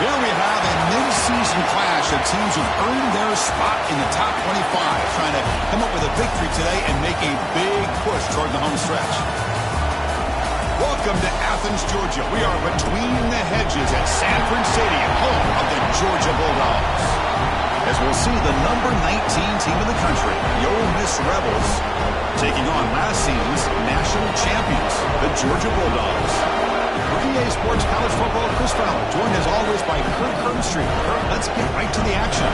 Here we have a mid-season clash of teams who've earned their spot in the top 25, trying to come up with a victory today and make a big push toward the home stretch. Welcome to Athens, Georgia. We are between the hedges at Sanford Stadium, home of the Georgia Bulldogs. As we'll see the number 19 team in the country, the Ole Miss Rebels, taking on last season's national champions, the Georgia Bulldogs. EA Sports College Football, Chris Fowler, joined as always by Kirk Herbstreit. Kirk, let's get right to the action.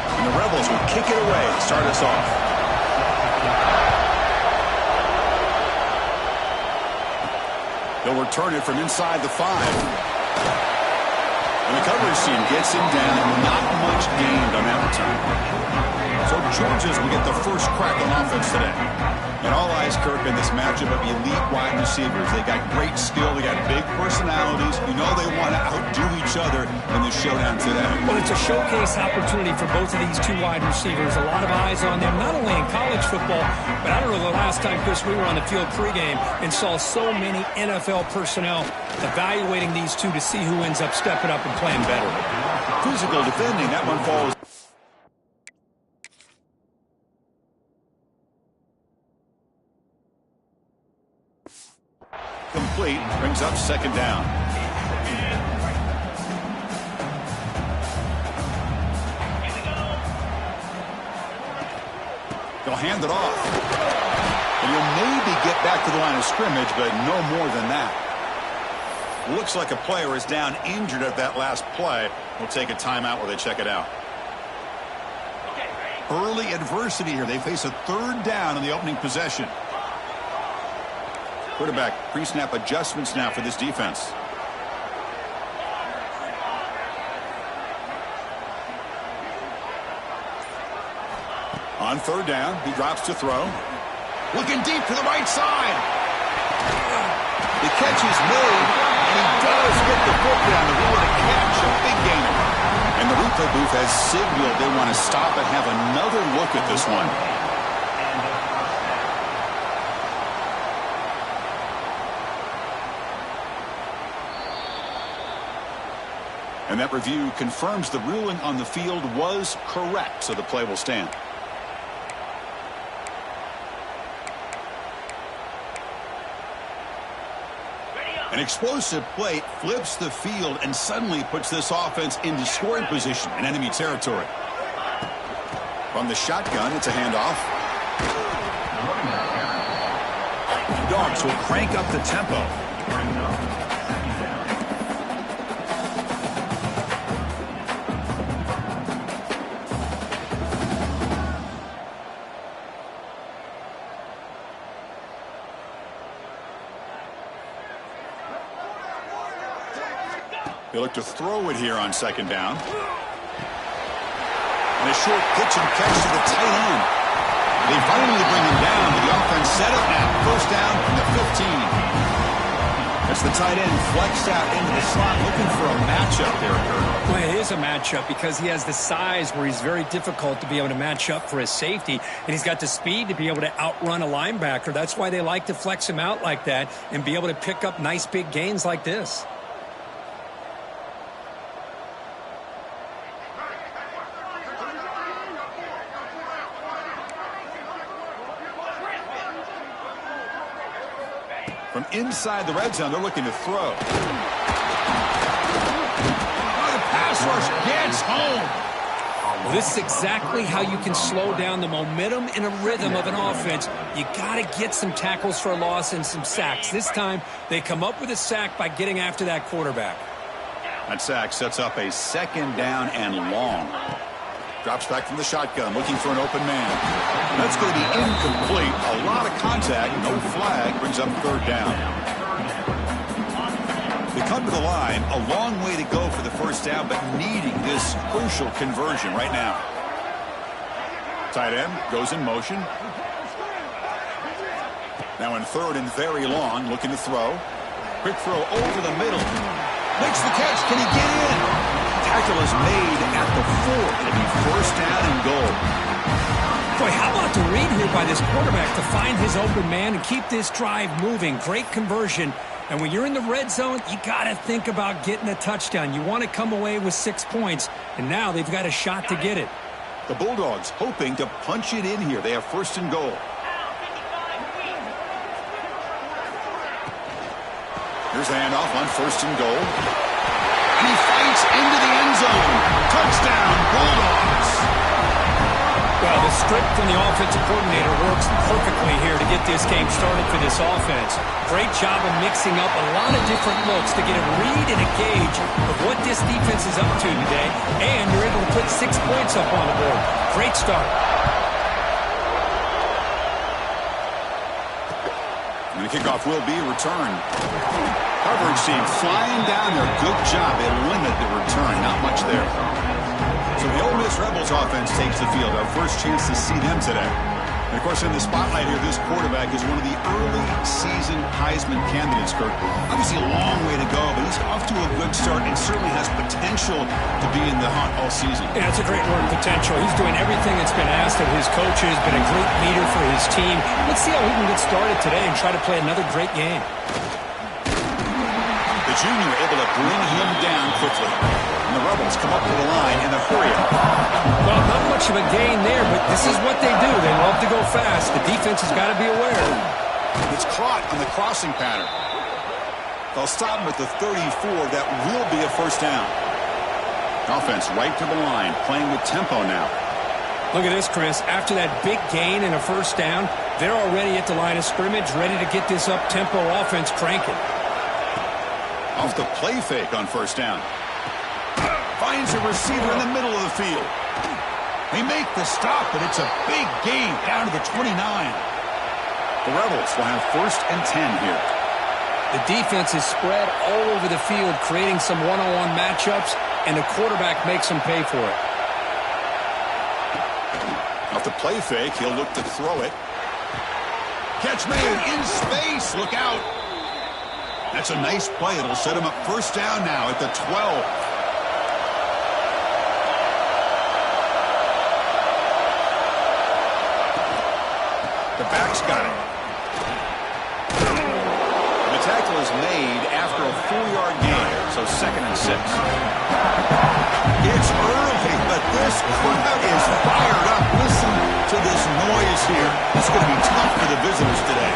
And the Rebels will kick it away to start us off. They'll return it from inside the 5. And the coverage team gets him down. Not much gained on that return. So Georgia's will get the first crack on offense today. And all eyes, Kirk, in this matchup of elite wide receivers. They got great skill. They got big personalities. You know they want to outdo each other in the showdown today. Well, it's a showcase opportunity for both of these two wide receivers. A lot of eyes on them, not only in college football, but I don't know the last time, Chris, we were on the field pregame and saw so many NFL personnel evaluating these two to see who ends up stepping up and playing better. Physical defending. That one falls. Complete, brings up second down. They'll hand it off. And he'll maybe get back to the line of scrimmage, but no more than that. Looks like a player is down injured at that last play. We'll take a timeout while they check it out. Early adversity here. They face a third down in the opening possession. Quarterback pre-snap adjustments now for this defense. On third down, he drops to throw. Looking deep to the right side. The catch is made, and he does get the foot down to really catch a big gainer. And the replay booth has signaled they want to stop and have another look at this one. And that review confirms the ruling on the field was correct, so the play will stand. An explosive play flips the field and suddenly puts this offense into scoring position in enemy territory. From the shotgun, it's a handoff. Dogs will crank up the tempo. They look to throw it here on second down. And a short pitch and catch to the tight end. They finally bring him down, but the offense set up now. First down from the 15. As the tight end flexed out into the slot, looking for a matchup there, Kurt. Well, it is a matchup because he has the size where he's very difficult to be able to match up for his safety, and he's got the speed to be able to outrun a linebacker. That's why they like to flex him out like that and be able to pick up nice big gains like this. From inside the red zone, they're looking to throw. Oh, the pass rush gets home. Well, this is exactly how you can slow down the momentum and a rhythm of an offense. You got to get some tackles for a loss and some sacks. This time, they come up with a sack by getting after that quarterback. That sack sets up a second down and long. Drops back from the shotgun, looking for an open man. That's going to be incomplete. A lot of contact, no flag, brings up third down. They come to the line, a long way to go for the first down, but needing this crucial conversion right now. Tight end goes in motion. Now in third and very long, looking to throw. Quick throw over the middle. Makes the catch. Can he get in? tackle is made at the 4. It'll be first down and goal. Boy, how about the read here by this quarterback to find his open man and keep this drive moving. Great conversion. And when you're in the red zone, you got to think about getting a touchdown. You want to come away with 6 points, and now they've got a shot to get it. The Bulldogs hoping to punch it in here. They have first and goal. Here's the handoff on first and goal. And he fights into the end zone. Touchdown, Bulldogs. Well, the script from the offensive coordinator works perfectly here to get this game started for this offense. Great job of mixing up a lot of different looks to get a read and a gauge of what this defense is up to today, and you're able to put 6 points up on the board. Great start. And the kickoff will be returned. Coverage team flying down there. Good job. They limit the return. Not much there. So the Ole Miss Rebels offense takes the field. Our first chance to see them today. And, of course, in the spotlight here, this quarterback is one of the early season Heisman candidates, Kurt. Obviously a long way to go, but he's off to a good start and certainly has potential to be in the hunt all season. Yeah, it's a great word, potential. He's doing everything that's been asked of his coaches, been a great leader for his team. Let's see how he can get started today and try to play another great game. The junior able to bring him down quickly. And the Rebels come up to the line in a hurry. Well, not much of a gain there, but this is what they do. They love to go fast. The defense has got to be aware. It's caught on the crossing pattern. They'll stop him at the 34. That will be a first down. Offense right to the line, playing with tempo now. Look at this, Chris. After that big gain and a first down, they're already at the line of scrimmage, ready to get this up-tempo offense cranking. Off the play fake on first down. Finds a receiver in the middle of the field. They make the stop, but it's a big gain down to the 29. The Rebels will have first and 10 here. The defense is spread all over the field, creating some one-on-one matchups, and the quarterback makes them pay for it. Off the play fake, he'll look to throw it. Catch made in space. Look out. That's a nice play. It'll set him up first down now at the 12. The back's got it. The tackle is made after a 4-yard gain, so second and 6. It's early, but this crowd is fired up. Listen to this noise here. It's going to be tough for the visitors today.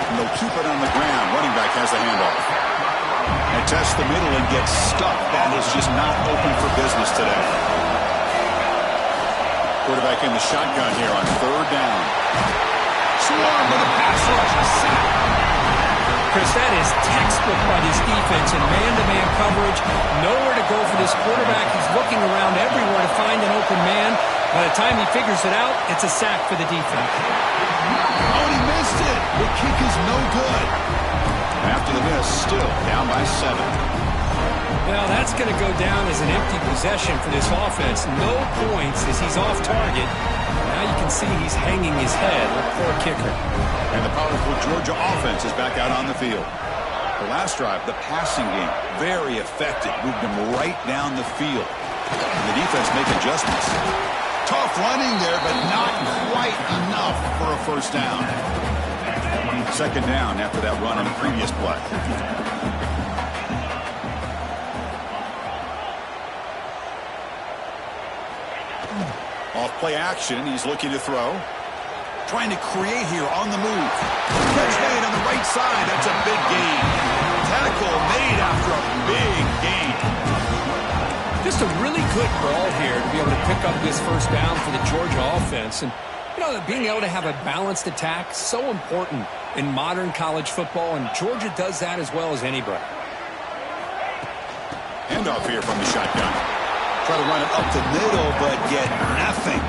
And they'll keep it on the ground. Running back has the handoff. And tests the middle and gets stuck. That is just not open for business today. Quarterback in the shotgun here on third down. Swarm with a pass rush. A sack. Chris, that is textbook by this defense in man-to-man coverage. Nowhere to go for this quarterback. He's looking around everywhere to find an open man. By the time he figures it out, it's a sack for the defense. Oh, he missed it. The kick is no good. After the miss, still down by 7. Well, that's going to go down as an empty possession for this offense. No points as he's off target. Now you can see he's hanging his head. Poor kicker. And the powerful Georgia offense is back out on the field. The last drive, the passing game, very effective. Moved him right down the field. And the defense make adjustments. Tough running there, but not quite enough for a first down. Second down after that run on the previous play. Off play action, he's looking to throw. Trying to create here on the move. Catch made on the right side. That's a big gain. Tackle made after a big gain. Just a really good ball here to be able to pick up this first down for the Georgia offense. And, you know, being able to have a balanced attack, so important in modern college football, and Georgia does that as well as anybody. Handoff here from the shotgun. Try to run it up the middle, but get nothing.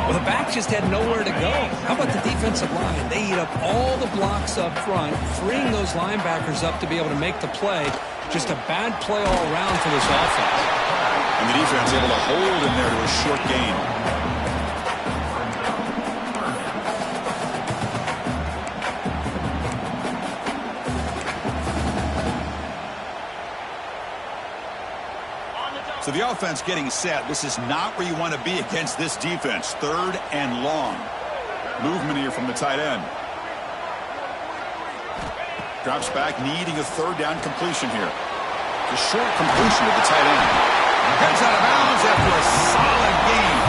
Well, the back just had nowhere to go. How about the defensive line? They eat up all the blocks up front, freeing those linebackers up to be able to make the play. Just a bad play all around for this offense. And the defense able to hold him there to a short gain. So the offense getting set. This is not where you want to be against this defense. 3rd and long. Movement here from the tight end. Drops back, needing a 3rd down completion here. A short completion to the tight end. Gets out of bounds after a solid game.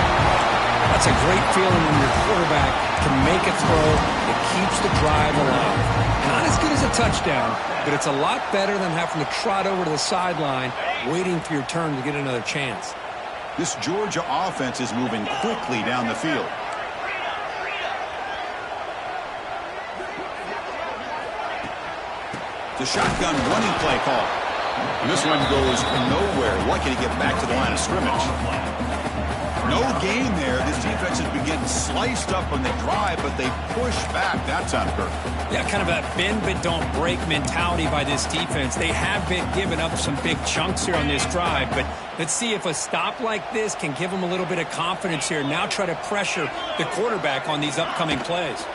That's a great feeling when your quarterback can make a throw that keeps the drive alive. Not as good as a touchdown, but it's a lot better than having to trot over to the sideline waiting for your turn to get another chance. This Georgia offense is moving quickly down the field. The shotgun running play call. And this one goes nowhere. Lucky to get back to the line of scrimmage. No gain there. This defense has been getting sliced up on the drive, but they push back that time, Kirk. Yeah, kind of a bend but don't break mentality by this defense. They have been giving up some big chunks here on this drive, but let's see if a stop like this can give them a little bit of confidence here. Now try to pressure the quarterback on these upcoming plays.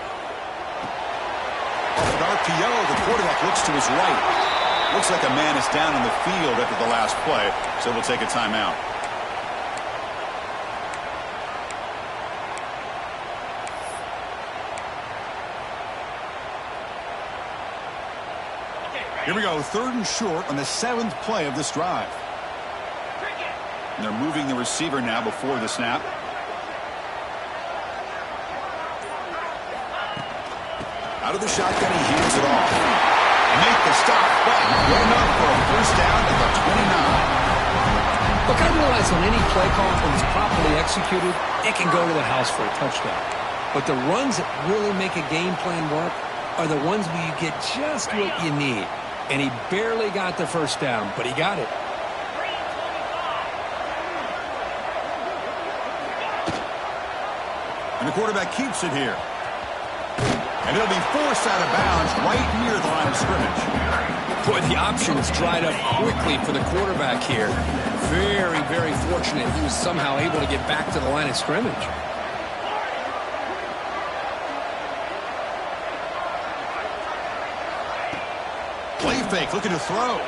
Off an RPO, the quarterback looks to his right. Looks like a man is down in the field after the last play, so we'll take a timeout. Here we go, 3rd and short on the 7th play of this drive. And they're moving the receiver now before the snap. Out of the shotgun, he heaves it off. Make the stop, but good enough for a 1st down at the 29. Look, I realize on any play call, when it's properly executed, it can go to the house for a touchdown. But the runs that really make a game plan work are the ones where you get just what you need. And he barely got the 1st down, but he got it. And the quarterback keeps it here. And it'll be forced out of bounds right near the line of scrimmage. Boy, the options dried up quickly for the quarterback here. Very, very fortunate he was somehow able to get back to the line of scrimmage. Play fake, looking to throw.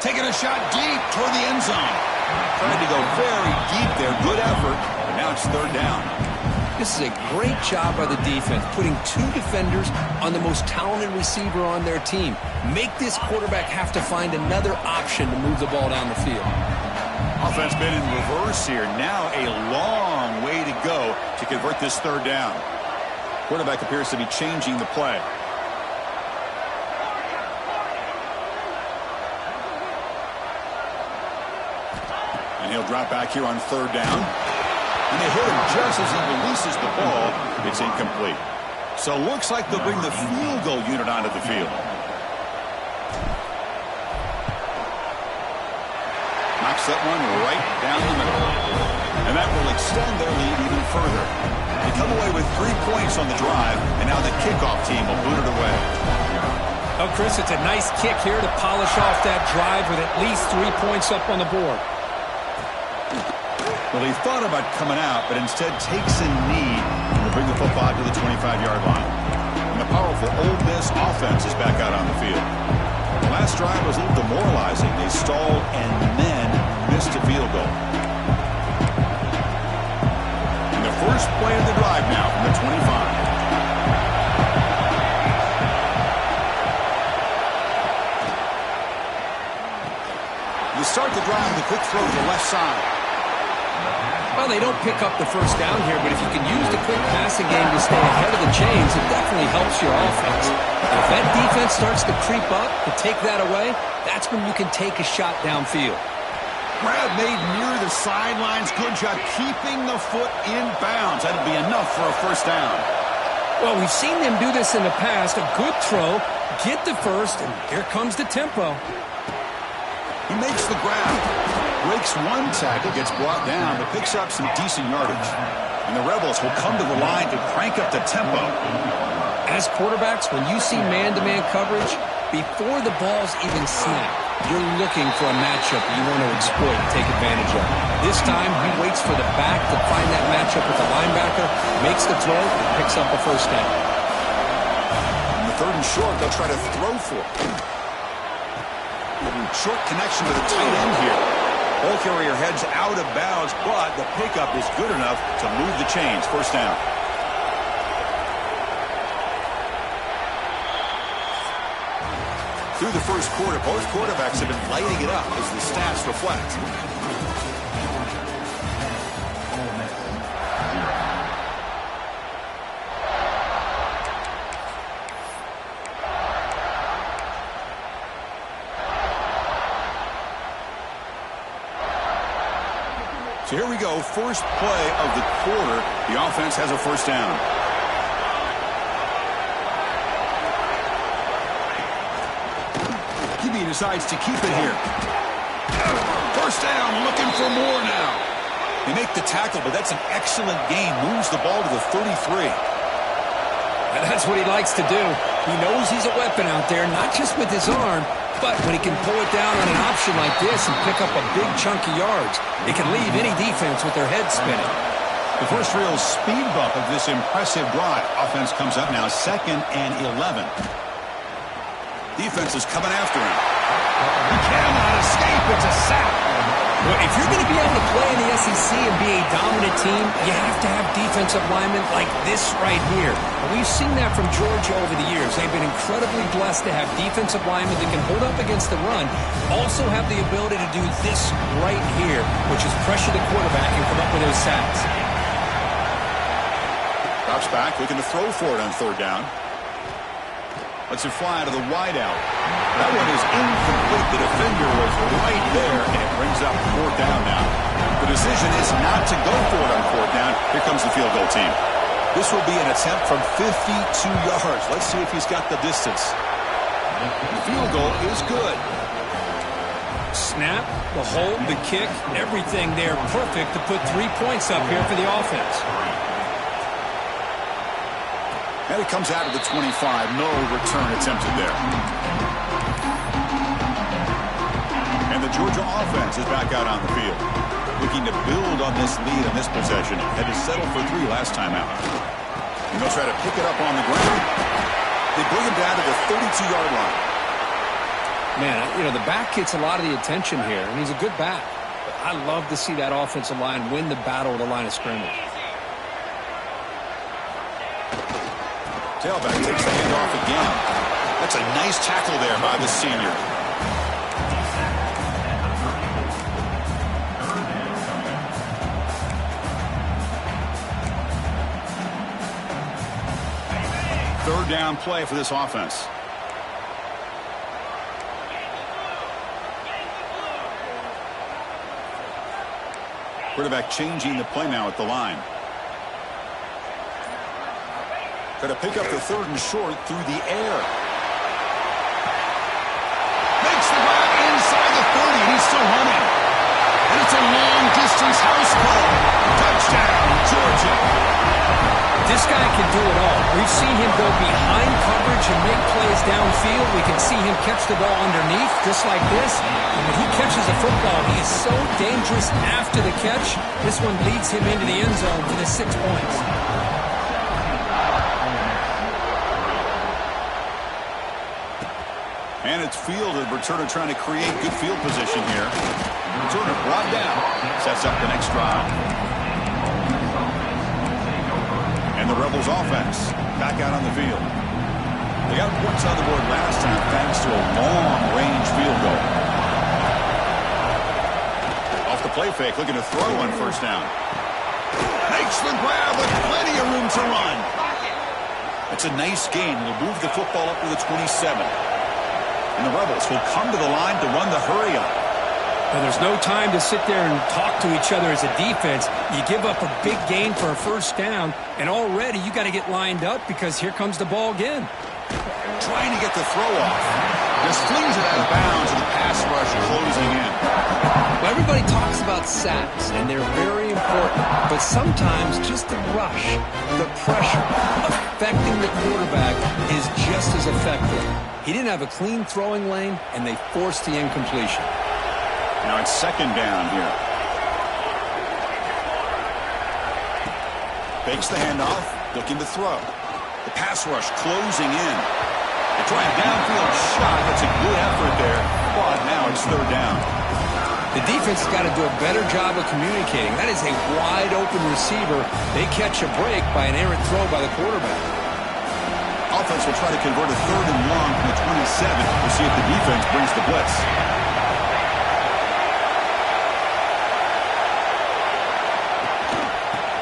Taking a shot deep toward the end zone. Trying to go very deep there. Good effort. But now it's 3rd down. This is a great job by the defense, putting 2 defenders on the most talented receiver on their team. Make this quarterback have to find another option to move the ball down the field. Offense been in reverse here. Now a long way to go to convert this 3rd down. Quarterback appears to be changing the play. And he'll drop back here on 3rd down. And they hit him just as he releases the ball. It's incomplete. So looks like they'll bring the field goal unit onto the field. Knocks that one right down the middle. And that will extend their lead even further. They come away with 3 points on the drive, and now the kickoff team will boot it away. Oh, Chris, it's a nice kick here to polish off that drive with at least 3 points up on the board. Well, he thought about coming out, but instead takes a knee and will bring the football to the 25-yard line. And the powerful Ole Miss offense is back out on the field. The last drive was a little demoralizing. They stalled and then missed a field goal. And the first play of the drive now from the 25. You start the drive with a quick throw to the left side. Well, they don't pick up the 1st down here, but if you can use the quick passing game to stay ahead of the chains, it definitely helps your offense. If that defense starts to creep up, to take that away, that's when you can take a shot downfield. Grab made near the sidelines. Good job keeping the foot in bounds. That'll be enough for a 1st down. Well, we've seen them do this in the past. A good throw, get the 1st, and here comes the tempo. He makes the grab. Breaks one tackle, gets brought down, but picks up some decent yardage. And the Rebels will come to the line to crank up the tempo. As quarterbacks, when you see man-to-man coverage, before the ball's even snapped, you're looking for a matchup you want to exploit and take advantage of. This time, he waits for the back to find that matchup with the linebacker, makes the throw, and picks up a 1st down. On the 3rd and short, they'll try to throw for it. Short connection to the tight end here. Ball carrier heads out of bounds, but the pickup is good enough to move the chains. First down. Through the first quarter, both quarterbacks have been lighting it up as the stats reflect. So here we go, first play of the quarter. The offense has a first down. QB decides to keep it here. First down, looking for more now. They make the tackle, but that's an excellent gain. Moves the ball to the 33. And that's what he likes to do. He knows he's a weapon out there, not just with his arm, but when he can pull it down on an option like this and pick up a big chunk of yards, it can leave any defense with their head spinning. The first real speed bump of this impressive drive. Offense comes up now, 2nd and 11. Defense is coming after him. He cannot escape. It's a sack. Well, if you're going to be able to play in the SEC and be a dominant team, you have to have defensive linemen like this right here. And we've seen that from Georgia over the years. They've been incredibly blessed to have defensive linemen that can hold up against the run, also have the ability to do this right here, which is pressure the quarterback and come up with those sacks. Drops back, looking to throw for it on 3rd down. Lets it fly to the wideout. That one is incomplete. The defender was right there, and it brings up 4th down now. The decision is not to go for it on 4th down. Here comes the field goal team. This will be an attempt from 52 yards. Let's see if he's got the distance. The field goal is good. Snap, the hold, the kick, everything there perfect to put 3 points up here for the offense. And it comes out of the 25. No return attempted there. And the Georgia offense is back out on the field. Looking to build on this lead on this possession. Had to settle for 3 last time out. And they'll try to pick it up on the ground. They bring him down to the 32-yard line. Man, you know, the back gets a lot of the attention here, and he's a good back. But I love to see that offensive line win the battle at the line of scrimmage. Tailback takes the handoff again. That's a nice tackle there by the senior. Third down play for this offense. Quarterback changing the play now at the line. Going to pick up the 3rd and short through the air. Makes the grab inside the 30, and he's still running. And it's a long-distance house call. Touchdown, Georgia. This guy can do it all. We've seen him go behind coverage and make plays downfield. We can see him catch the ball underneath, just like this. And when he catches a football, he is so dangerous after the catch. This one leads him into the end zone for the 6 points. And it's fielded. Returner trying to create good field position here. Returner brought down. Sets up the next drive. And the Rebels offense back out on the field. They got points on the board last time thanks to a long-range field goal. Off the play fake, looking to throw on 1st down. Makes the grab with plenty of room to run. It's a nice gain. Will move the football up to the 27. And the Rebels will come to the line to run the hurry-up. And there's no time to sit there and talk to each other as a defense. You give up a big gain for a 1st down, and already you got to get lined up because here comes the ball again. Trying to get the throw off. Just flings it out of bounds, and the pass rush closing in. Well, everybody talks about sacks, and they're very important. But sometimes just the rush, the pressure, affecting the quarterback is just as effective. He didn't have a clean throwing lane, and they forced the incompletion. Now it's 2nd down here. Fakes the handoff, looking to throw. The pass rush closing in. They try a downfield shot. That's a good effort there, but now it's 3rd down. The defense has got to do a better job of communicating. That is a wide-open receiver. They catch a break by an errant throw by the quarterback. Offense will try to convert a 3rd and long from the 27. We'll see if the defense brings the blitz.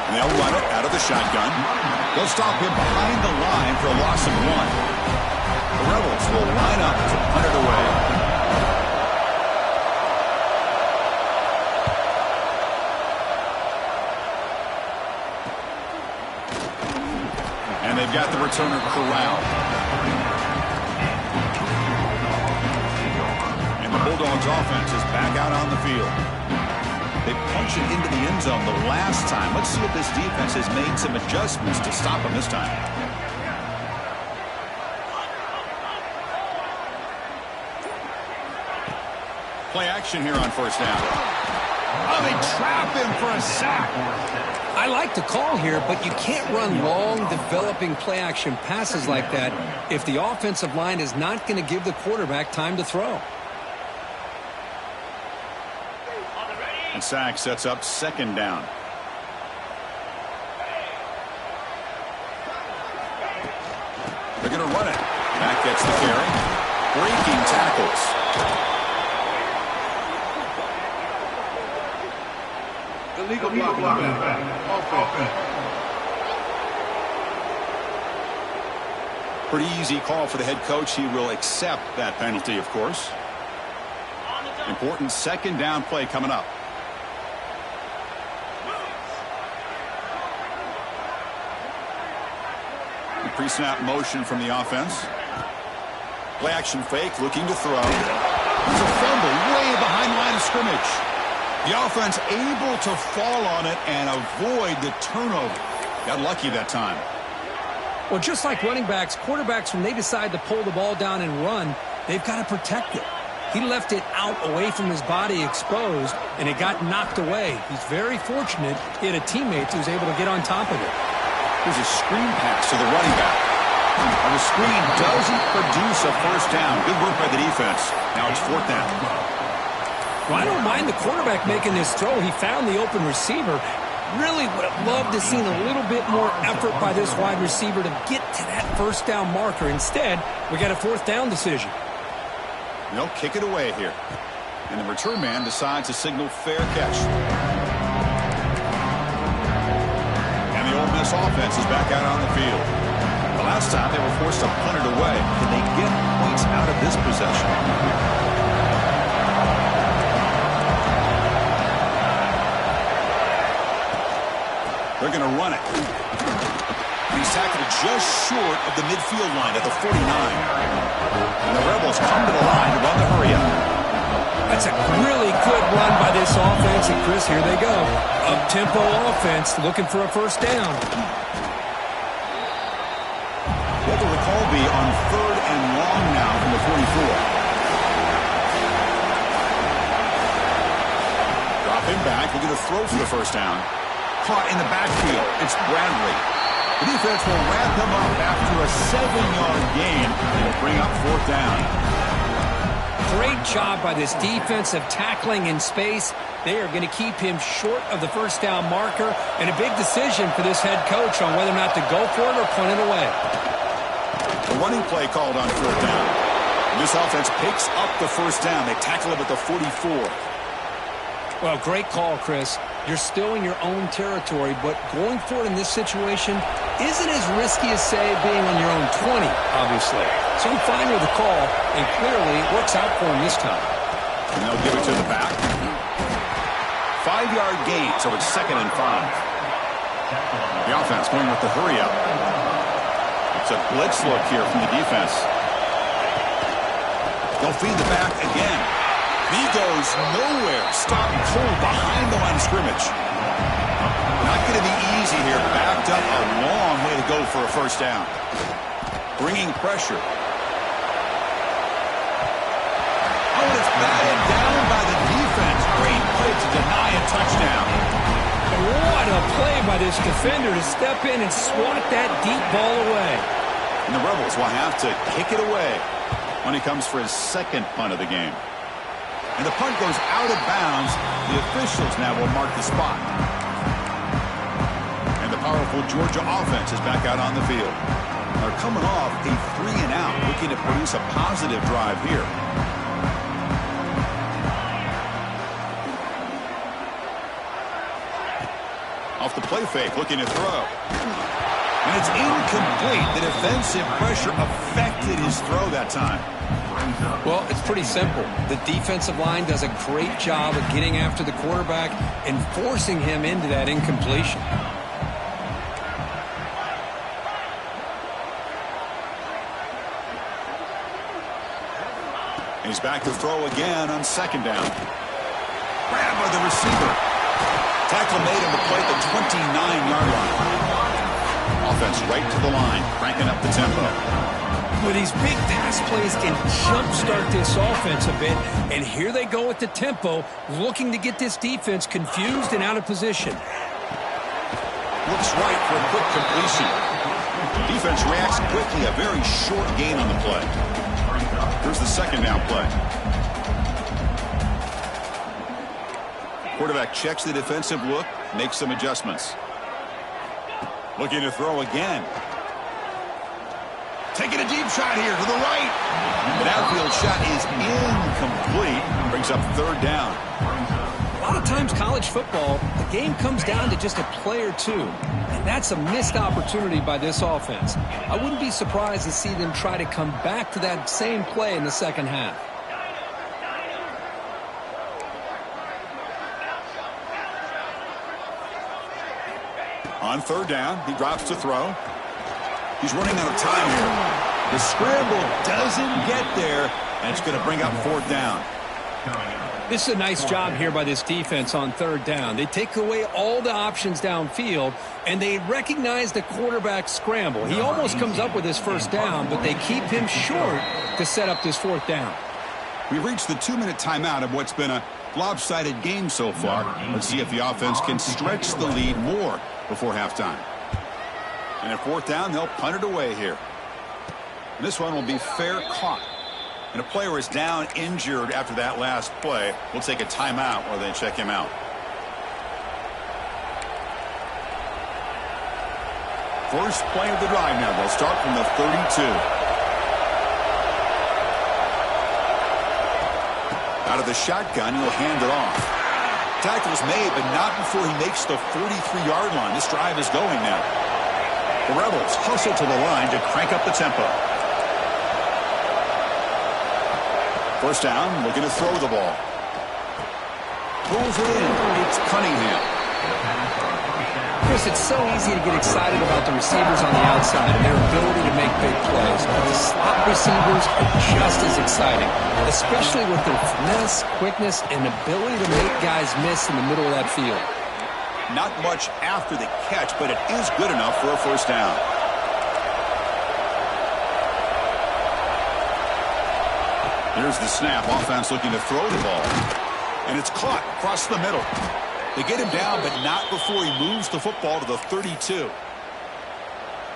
And they'll run it out of the shotgun. They'll stop him behind the line for a loss of 1. The Rebels will line up to punt it away. And they've got the returner corralled. And the Bulldogs offense is back out on the field. They punched it into the end zone the last time. Let's see if this defense has made some adjustments to stop them this time. Play action here on 1st down. Oh, they trap him for a sack. I like the call here, but you can't run long, developing play-action passes like that if the offensive line is not going to give the quarterback time to throw. And sack sets up 2nd down. They're going to run it. Back gets the carry. Breaking tackles. Illegal block. Pretty easy call for the head coach. He will accept that penalty, of course. Important 2nd down play coming up. Pre-snap motion from the offense. Play action fake, looking to throw. There's a fumble way behind the line of scrimmage. The offense able to fall on it and avoid the turnover. Got lucky that time. Well, just like running backs, quarterbacks, when they decide to pull the ball down and run, they've got to protect it. He left it out away from his body exposed, and it got knocked away. He's very fortunate he had a teammate who was able to get on top of it. Here's a screen pass to the running back. And the screen doesn't produce a 1st down. Good work by the defense. Now it's 4th down. Well, I don't mind the quarterback making this throw. He found the open receiver. Really would have loved to seen a little bit more effort by this wide receiver to get to that 1st down marker. Instead, we got a 4th down decision. They'll kick it away here. And the return man decides to signal fair catch. The Ole Miss offense is back out on the field. The last time they were forced to punt it away. Can they get points out of this possession? They're going to run it. He's tackled just short of the midfield line at the 49. And the Rebels come to the line to run the hurry-up. That's a really good run by this offense. And, Chris, here they go. Up-tempo offense looking for a 1st down. What will the call be on 3rd and long now from the 44? Drop him back. We're going to throw for the 1st down. Caught in the backfield. It's Bradley. The defense will wrap him up after a 7-yard gain. It'll bring up 4th down. Great job by this defensive tackling in space. They are going to keep him short of the 1st down marker, and a big decision for this head coach on whether or not to go for it or punt it away. A running play called on 4th down. This offense picks up the 1st down. They tackle him at the 44. Well, great call, Chris. You're still in your own territory, but going for it in this situation isn't as risky as, say, being on your own 20, obviously. So I'm fine with the call, and clearly it works out for him this time. And they'll give it to the back. 5-yard gain, so it's 2nd and 5. The offense going with the hurry-up. It's a blitz look here from the defense. They'll feed the back again. He goes nowhere. Stop cold behind the line of scrimmage. Not going to be easy here. Backed up a long way to go for a 1st down. Bringing pressure. Oh, and it's batted down by the defense. Great play to deny a touchdown. What a play by this defender to step in and swat that deep ball away. And the Rebels will have to kick it away when he comes for his 2nd punt of the game. And the punt goes out of bounds. The officials now will mark the spot. And the powerful Georgia offense is back out on the field. They're coming off a 3-and-out, looking to produce a positive drive here. Off the play fake, looking to throw. And it's incomplete. The defensive pressure affected his throw that time. Well, it's pretty simple. The defensive line does a great job of getting after the quarterback and forcing him into that incompletion. He's back to throw again on second down. Grabbed by the receiver. Tackle made him to play at the 29-yard line. Offense right to the line, cranking up the tempo. With these big pass plays can jumpstart this offense a bit, and here they go with the tempo, looking to get this defense confused and out of position. Looks right for a quick completion. Defense reacts quickly, a very short gain on the play. Here's the second down play. Quarterback checks the defensive look, makes some adjustments. Looking to throw again. Taking a deep shot here to the right. The outfield shot is incomplete. Brings up third down. A lot of times college football, the game comes down to just a play or two. And that's a missed opportunity by this offense. I wouldn't be surprised to see them try to come back to that same play in the second half. On third down, he drops to throw. He's running out of time here. The scramble doesn't get there, and it's going to bring up fourth down. This is a nice job here by this defense on third down. They take away all the options downfield, and they recognize the quarterback scramble. He almost comes up with his first down, but they keep him short to set up this fourth down. We've reached the 2-minute timeout of what's been a lopsided game so far. Let's see if the offense can stretch the lead more before halftime. And at fourth down, they'll punt it away here. And this one will be fair caught. And a player is down injured after that last play. We'll take a timeout while they check him out. First play of the drive now. They'll start from the 32. Out of the shotgun, he'll hand it off. Tackle's made, but not before he makes the 43-yard line. This drive is going now. The Rebels hustle to the line to crank up the tempo. First down, looking to throw the ball. Pulls it in. It's Cunningham. Chris, it's so easy to get excited about the receivers on the outside and their ability to make big plays. But the slot receivers are just as exciting, especially with their finesse, quickness, and ability to make guys miss in the middle of that field. Not much after the catch, but it is good enough for a first down. Here's the snap. Offense looking to throw the ball. And it's caught across the middle. They get him down, but not before he moves the football to the 32.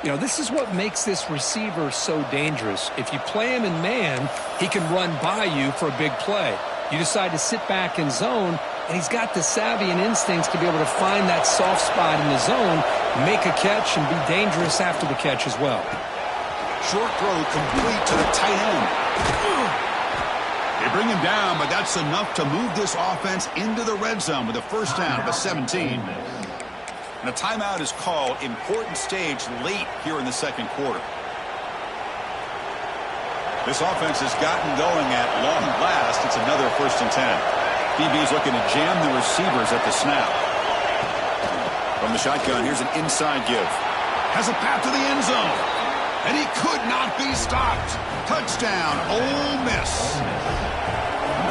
You know, this is what makes this receiver so dangerous. If you play him in man, he can run by you for a big play. You decide to sit back in zone, and he's got the savvy and instincts to be able to find that soft spot in the zone, make a catch, and be dangerous after the catch as well. Short throw complete to the tight end. They bring him down, but that's enough to move this offense into the red zone with a first down at the 17. And a timeout is called. Important stage late here in the second quarter. This offense has gotten going at long last. It's another first and 10. DB's looking to jam the receivers at the snap. From the shotgun, here's an inside give. Has a path to the end zone. And he could not be stopped. Touchdown, Ole Miss.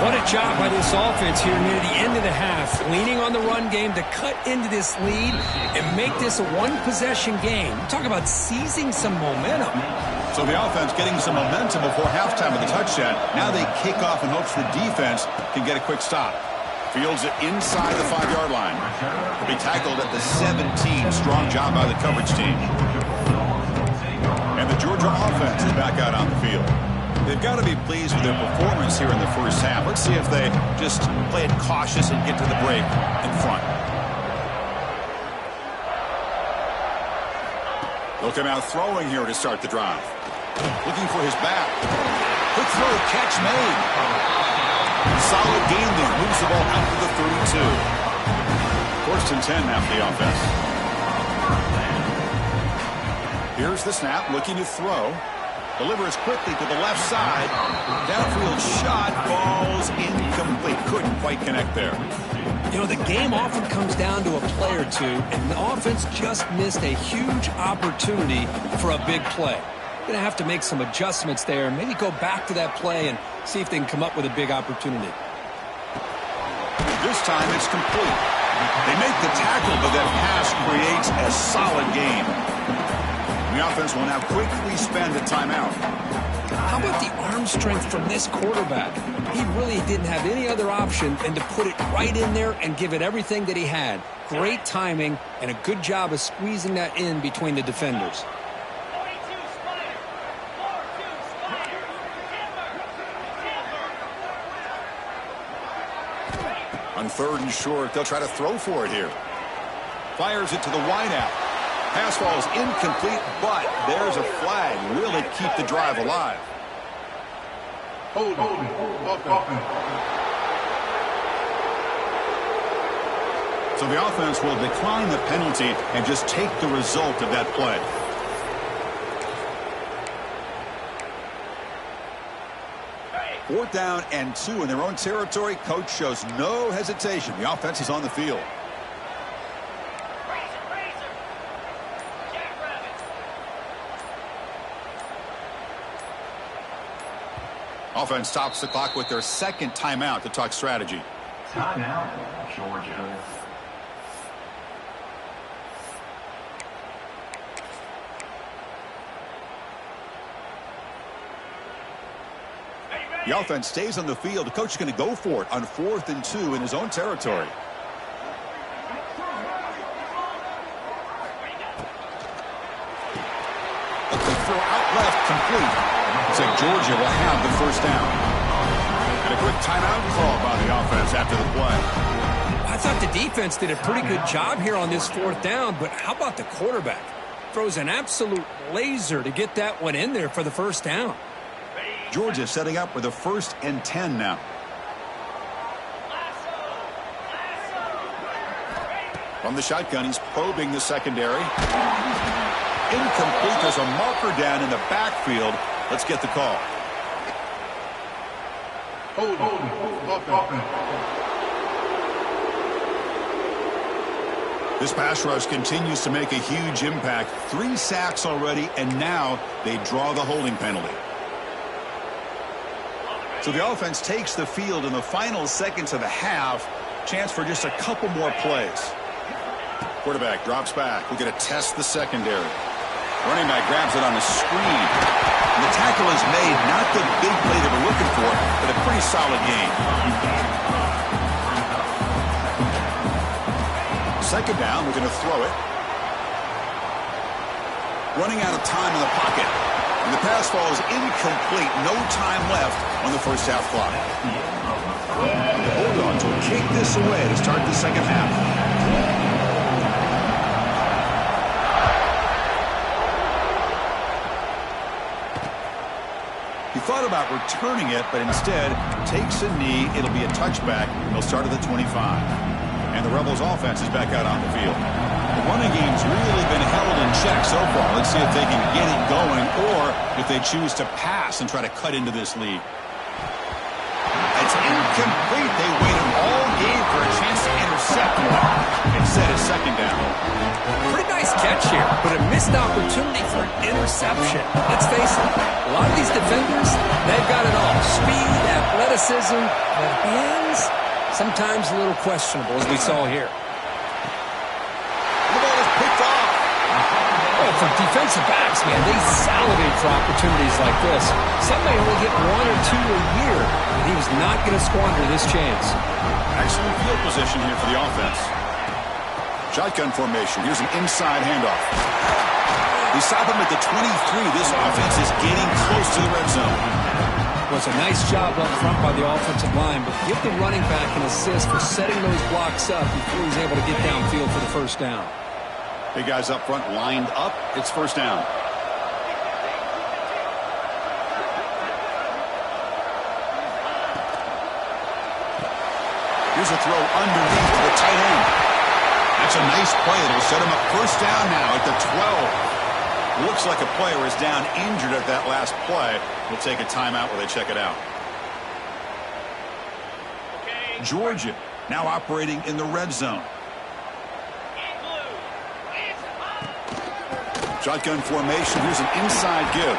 What a job by this offense here near the end of the half, leaning on the run game to cut into this lead and make this a one-possession game. Talk about seizing some momentum. So the offense getting some momentum before halftime with the touchdown. Now they kick off in hopes the defense can get a quick stop. Fields it inside the 5-yard line. He'll be tackled at the 17. Strong job by the coverage team. And the Georgia offense is back out on the field. They've got to be pleased with their performance here in the first half. Let's see if they just play it cautious and get to the break in front. They'll come out throwing here to start the drive. Looking for his back. Quick throw, catch made. Solid gain there. Moves the ball out to the 32. First and 10 now for the offense. Here's the snap, looking to throw. Delivers quickly to the left side. Downfield shot falls incomplete. Couldn't quite connect there. You know, the game often comes down to a play or two, and the offense just missed a huge opportunity for a big play. Going to have to make some adjustments there, and maybe go back to that play and see if they can come up with a big opportunity. This time it's complete. They make the tackle, but that pass creates a solid gain. The offense will now quickly spend a timeout. How about the arm strength from this quarterback? He really didn't have any other option than to put it right in there and give it everything that he had. Great timing and a good job of squeezing that in between the defenders. On 3rd and short, they'll try to throw for it here. Fires it to the wideout. Pass falls incomplete, but there's a flag. Will it keep the drive alive? Hold on. So the offense will decline the penalty and just take the result of that play. Fourth down and 2 in their own territory. Coach shows no hesitation. The offense is on the field. Offense stops the clock with their second timeout to talk strategy. Timeout, Georgia. The offense stays on the field. The coach is going to go for it on 4th and 2 in his own territory. The throw out left, complete. Looks like Georgia will have the first down. And a quick timeout call by the offense after the play. I thought the defense did a pretty good job here on this 4th down, but how about the quarterback? Throws an absolute laser to get that one in there for the first down. Georgia setting up with a 1st and 10 now. From the shotgun, he's probing the secondary. Incomplete. There's a marker down in the backfield. Let's get the call. Hold on. This pass rush continues to make a huge impact. 3 sacks already, and now they draw the holding penalty. So the offense takes the field in the final seconds of the half. Chance for just a couple more plays. Quarterback drops back. We're going to test the secondary. Running back grabs it on the screen. And the tackle is made. Not the big play they were looking for, but a pretty solid gain. Second down, we're going to throw it. Running out of time in the pocket. And the pass falls incomplete. No time left on the first half clock. The Bulldogs will kick this away to start the second half. He thought about returning it, but instead takes a knee. It'll be a touchback. They'll start at the 25. And the Rebels offense is back out on the field. The running game's really been held in check so far. Let's see if they can get it going or if they choose to pass and try to cut into this lead. It's incomplete. They waited all game for a chance to intercept and set a second down. Pretty nice catch here, but a missed opportunity for an interception. Let's face it, a lot of these defenders, they've got it all. Speed, athleticism, their hands, sometimes a little questionable, as we saw here. The ball is picked off. Oh, for defensive backs, man, they salivate for opportunities like this. Some may only get 1 or 2 a year, and he was not going to squander this chance. Excellent field position here for the offense. Shotgun formation. Here's an inside handoff. They stop him at the 23. This offense is getting close to the red zone. Was a nice job up front by the offensive line, but give the running back an assist for setting those blocks up before he's able to get downfield for the first down. Big guys up front lined up. It's first down. Here's a throw underneath to the tight end. That's a nice play. It'll set him up first down now at the 12. Looks like a player is down injured at that last play. We'll take a timeout while they check it out. Georgia now operating in the red zone. Shotgun formation. Here's an inside give.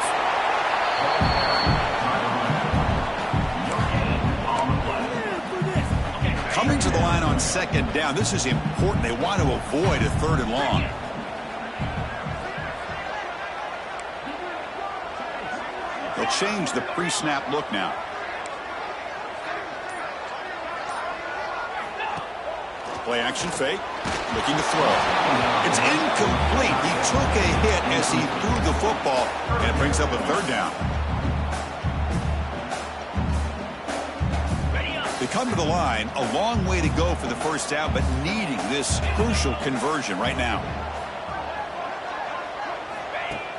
Coming to the line on second down. This is important. They want to avoid a third and long. They'll change the pre-snap look now. Play action fake. Looking to throw. It's incomplete. He took a hit as he threw the football, and it brings up a third down. They come to the line, a long way to go for the first down, but needing this crucial conversion right now.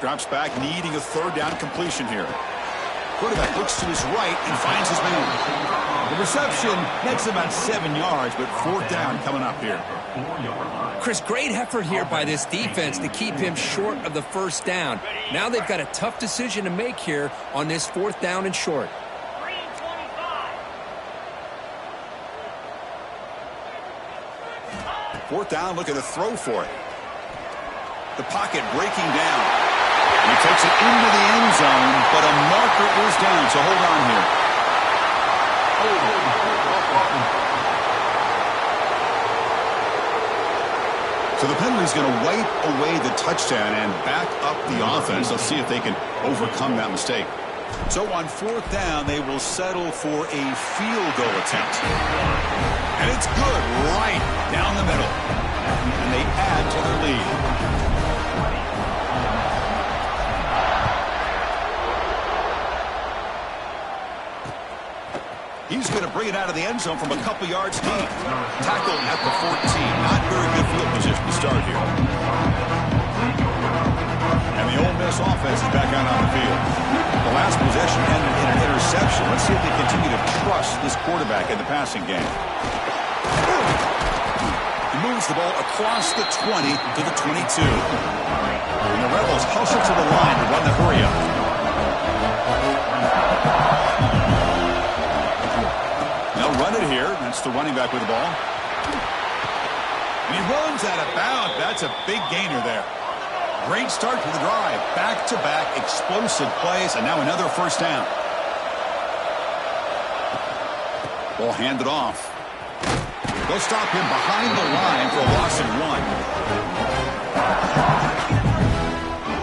Drops back, needing a third down completion here. Quarterback looks to his right and finds his man. The reception makes about 7 yards, but fourth down coming up here. Chris, great effort here by this defense to keep him short of the first down. Now they've got a tough decision to make here on this fourth down and short. Fourth down, looking to throw for it. The pocket breaking down. And he takes it into the end zone, but a marker is down, so hold on here. So the penalty is going to wipe away the touchdown and back up the offense. Let's see if they can overcome that mistake. So on fourth down, they will settle for a field goal attempt. And it's good right down the middle. And they add to their lead. He's going to bring it out of the end zone from a couple yards deep. Tackled at the 14. Not very good field position to start here. And the Ole Miss offense is back out on the field. The last possession ended in an interception. Let's see if they continue to trust this quarterback in the passing game. He moves the ball across the 20 to the 22. And the Rebels hustle to the line to run the hurry-up. They'll run it here. That's the running back with the ball. And he runs out of bounds. That's a big gainer there. Great start to the drive. Back-to-back explosive plays, and now another first down. Ball handed off. They'll stop him behind the line for a loss of 1.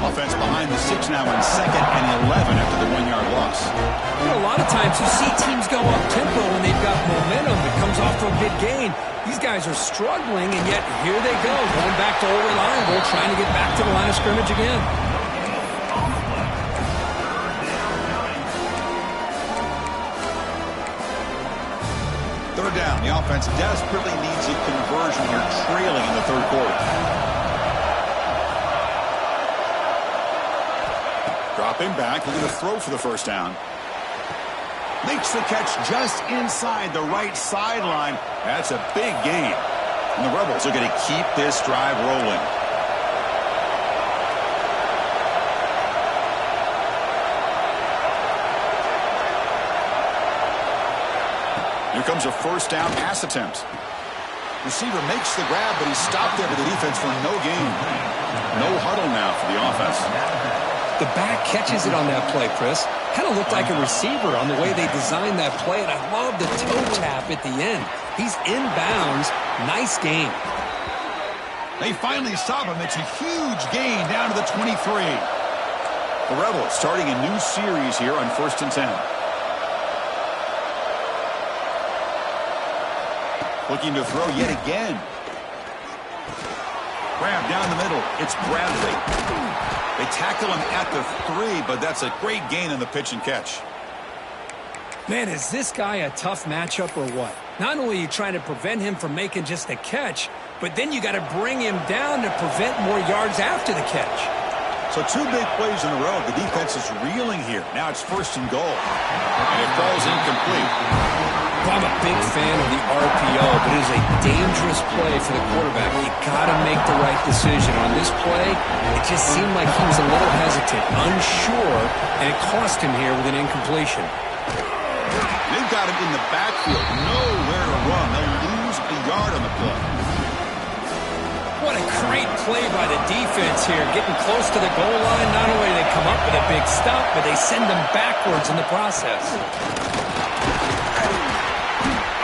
Offense behind the 6 now in second and 11 after the 1-yard loss. You know, a lot of times you see teams go up-tempo when they've got momentum that comes off to a big gain. These guys are struggling, and yet here they go, going back to old reliable, trying to get back to the line of scrimmage again. Third down. The offense desperately needs a conversion here, trailing in the third quarter. Dropping back, looking to throw for the first down. Makes the catch just inside the right sideline. That's a big gain. And the Rebels are going to keep this drive rolling. Here comes a first down pass attempt. Receiver makes the grab, but he's stopped there by the defense for no gain. No huddle now for the offense. The back catches it on that play, Chris. Kind of looked like a receiver on the way they designed that play, and I love the toe tap at the end. He's inbounds. Nice gain. They finally stop him. It's a huge gain down to the 23. The Rebels starting a new series here on 1st and 10. Looking to throw yet again. Grab down the middle. It's Bradley. They tackle him at the 3, but that's a great gain on the pitch and catch. Man, is this guy a tough matchup or what? Not only are you trying to prevent him from making just a catch, but then you got to bring him down to prevent more yards after the catch. So 2 big plays in a row. The defense is reeling here. Now it's 1st and goal. And it falls incomplete. Well, I'm a big fan of the RPO, but it is a dangerous play for the quarterback. You got to make the right decision. On this play, it just seemed like he was a little hesitant, unsure, and it cost him here with an incompletion. They've got him in the backfield. Nowhere to run. They'll lose a yard on the play. What a great play by the defense here. Getting close to the goal line, not only do they come up with a big stop, but they send them backwards in the process.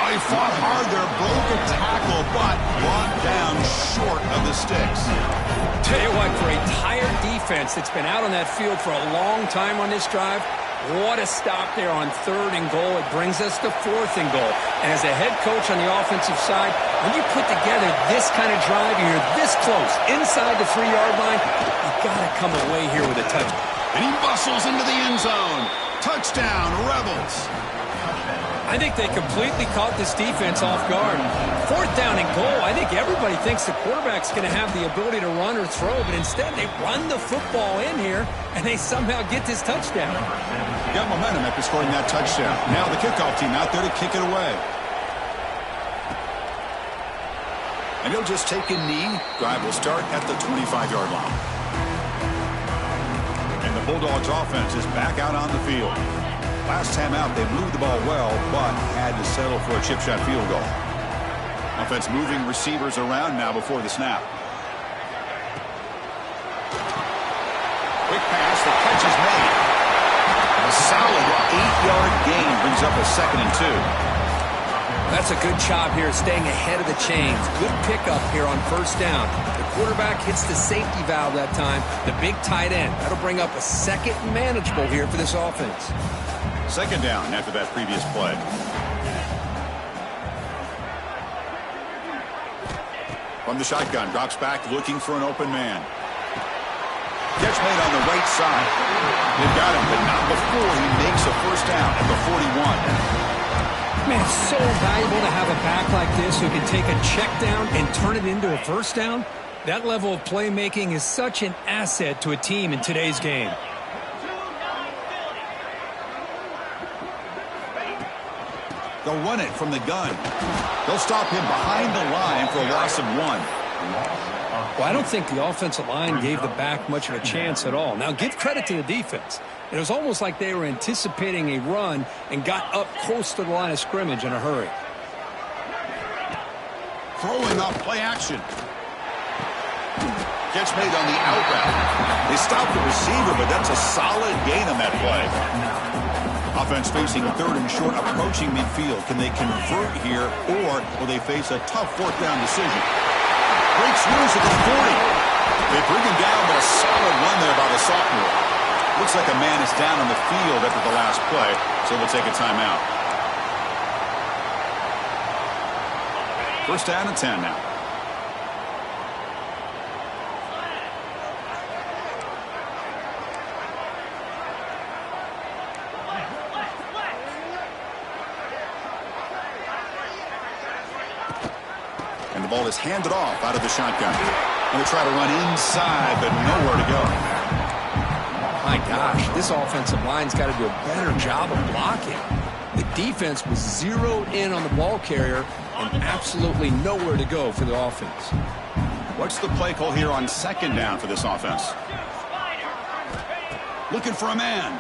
He fought hard there, broke a tackle, but brought down short of the sticks. Tell you what, for a tired defense that's been out on that field for a long time on this drive, what a stop there on 3rd and goal. It brings us to 4th and goal. And as a head coach on the offensive side, when you put together this kind of drive, you're this close, inside the 3-yard line, you got to come away here with a touchdown. And he bustles into the end zone. Touchdown, Rebels. I think they completely caught this defense off guard. 4th down and goal. I think everybody thinks the quarterback's going to have the ability to run or throw, but instead they run the football in here, and they somehow get this touchdown. Got momentum after scoring that touchdown. Now the kickoff team out there to kick it away. And he'll just take a knee. Drive will start at the 25-yard line. And the Bulldogs offense is back out on the field. Last time out, they moved the ball well, but had to settle for a chip shot field goal. Offense moving receivers around now before the snap. Quick pass, the catch is made. A solid 8-yard gain brings up a 2nd and 2. That's a good job here, staying ahead of the chains. Good pickup here on 1st down. The quarterback hits the safety valve that time. The big tight end. That'll bring up a 2nd and manageable here for this offense. 2nd down after that previous play. From the shotgun, drops back looking for an open man. Catch made on the right side. They've got him, but not before he makes a 1st down at the 41. Man, it's so valuable to have a back like this who can take a check down and turn it into a 1st down. That level of playmaking is such an asset to a team in today's game. They'll run it from the gun. They'll stop him behind the line for a loss of 1. Well, I don't think the offensive line gave the back much of a chance at all. Now, give credit to the defense. It was almost like they were anticipating a run and got up close to the line of scrimmage in a hurry. Throwing off play action. Catch made on the out route. They stopped the receiver, but that's a solid gain on that play. Offense facing 3rd and short, approaching midfield. Can they convert here, or will they face a tough 4th down decision? Breaks loose at the 40. They bring him down, but a solid run there by the sophomore. Looks like a man is down on the field after the last play, so we'll take a timeout. 1st down and 10 now. And the ball is handed off out of the shotgun. And they try to run inside, but nowhere to go. My gosh, this offensive line's got to do a better job of blocking. The defense was zeroed in on the ball carrier and absolutely nowhere to go for the offense. What's the play call here on 2nd down for this offense? Looking for a man.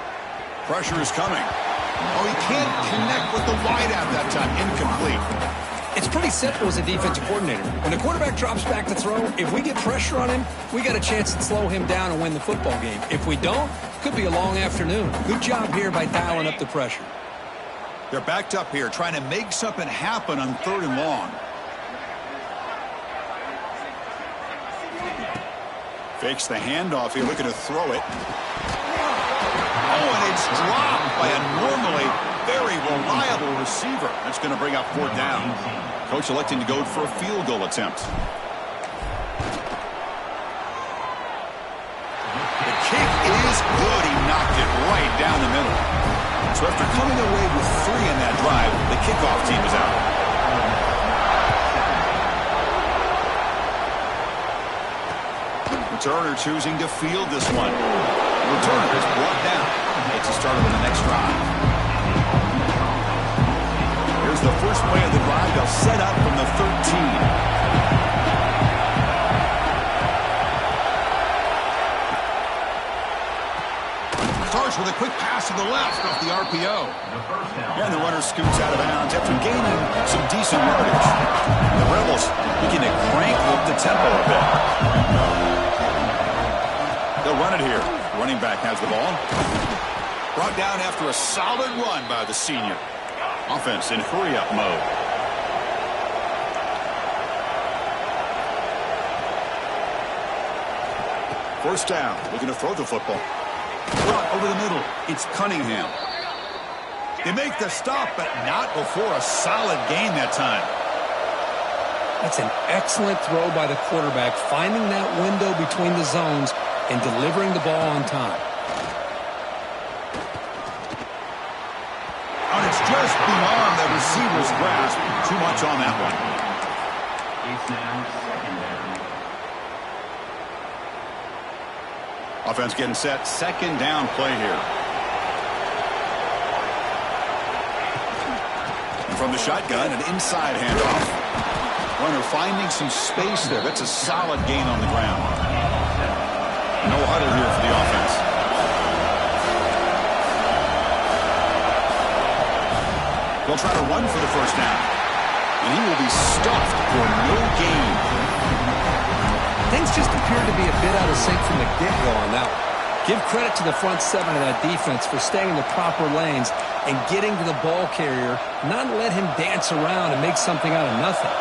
Pressure is coming. Oh, he can't connect with the wideout that time. Incomplete. It's pretty simple as a defensive coordinator. When the quarterback drops back to throw, if we get pressure on him, we got a chance to slow him down and win the football game. If we don't, it could be a long afternoon. Good job here by dialing up the pressure. They're backed up here, trying to make something happen on 3rd and long. Fakes the handoff here, looking to throw it. Oh, and it's dropped by a normally very reliable receiver. That's going to bring up 4th down. Coach electing to go for a field goal attempt. The kick is good. He knocked it right down the middle. So after coming away with 3 in that drive, the kickoff team is out. Returner choosing to field this one. Returner is brought down. Makes a start on the next drive. Here's the first play of the drive. They'll set up from the 13. Starts with a quick pass to the left off the RPO. And the runner scoots out of bounds after gaining some decent yardage. The Rebels begin to crank up the tempo a bit. They'll run it here. The running back has the ball. Brought down after a solid run by the senior. Offense in hurry-up mode. First down. Looking to throw the football. Well, over the middle, it's Cunningham. They make the stop, but not before a solid gain that time. That's an excellent throw by the quarterback, finding that window between the zones and delivering the ball on time. And it's just beyond the receiver's grasp. Too much on that one. It's now second down. Offense getting set. Second down play here. And from the shotgun, an inside handoff. Runner finding some space there. That's a solid gain on the ground. No huddle here for the offense. They'll try to run for the first down. And he will be stuffed for no gain. Things just appear to be a bit out of sync from the get-go on that one. Give credit to the front 7 of that defense for staying in the proper lanes and getting to the ball carrier, not let him dance around and make something out of nothing.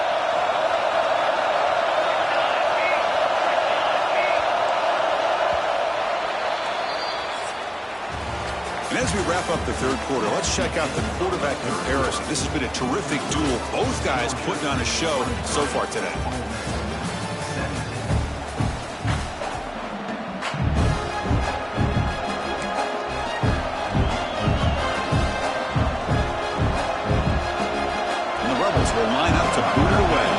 And as we wrap up the third quarter, let's check out the quarterback comparison. This has been a terrific duel. Both guys putting on a show so far today. Will line up to boot it away.